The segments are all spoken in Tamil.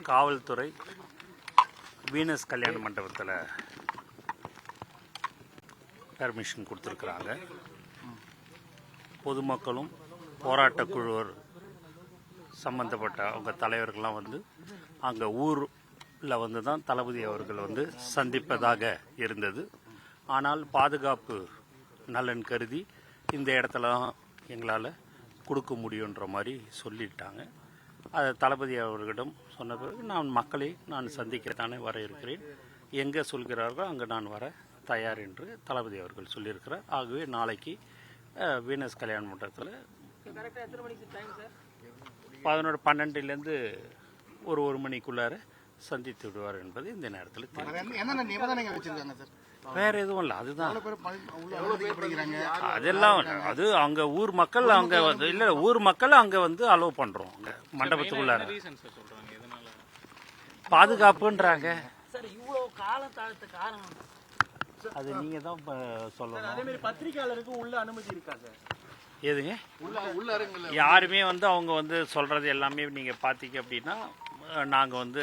காவல்துறை வீனஸ் கல்யாண மண்டபத்தில் பெர்மிஷன் கொடுத்துருக்குறாங்க. பொதுமக்களும் போராட்ட குழுவர் சம்பந்தப்பட்ட அவங்க தலைவர்கள்லாம் வந்து அங்கே ஊரில் வந்து தான் தளபதி அவர்கள் வந்து சந்திப்பதாக இருந்தது. ஆனால் பாதுகாப்பு நலன் கருதி இந்த இடத்துல எங்களால் கொடுக்க முடியுன்ற மாதிரி சொல்லிட்டாங்க. அதை தளபதி அவர்களிடம் சொன்ன பிறகு நான் சந்திக்கத்தானே வர இருக்கிறேன், எங்கே சொல்கிறார்களோ அங்கே நான் வர தயார் என்று தளபதி அவர்கள் சொல்லியிருக்கிறார். ஆகவே நாளைக்கு வீனஸ் கல்யாண மண்டபத்தில் 12லேருந்து ஒரு மணிக்குள்ளார சந்தித்து விடுவார் என்பது இந்த நேரத்தில் தெரியும். வேற எதுவும் இல்லை, அதுதான். அதெல்லாம் அது அங்கே ஊர் மக்கள் அங்கே வந்து இல்லை, ஊர் மக்கள் அங்கே வந்து அலோவ் பண்ணுறோம். அங்கே மண்டபத்துக்குள்ளார பாதுகாப்புன்றாங்க. அது நீங்க தான் சொல்லணும். அதே மாதிரி பத்திரிகையாளருக்கு உள்ள அனுமதி இருக்கா சார்? எதுங்க யாருமே வந்து அவங்க வந்து சொல்றது எல்லாமே நீங்க பாத்தீங்க அப்படின்னா நாங்க வந்து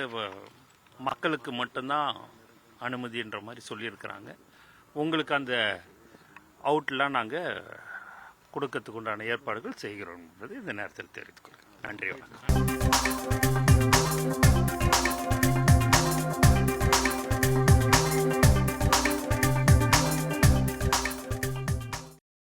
மக்களுக்கு மட்டும்தான் அனுமதின்ற மாதிரி சொல்லியிருக்கிறாங்க. உங்களுக்கு அந்த அவுட்லாம் நாங்கள் கொடுக்கறதுக்கு உண்டான ஏற்பாடுகள் செய்கிறோம் என்பது இந்த நேரத்தில் தெரிவித்துக் கொள்கிறேன். நன்றி, வணக்கம்.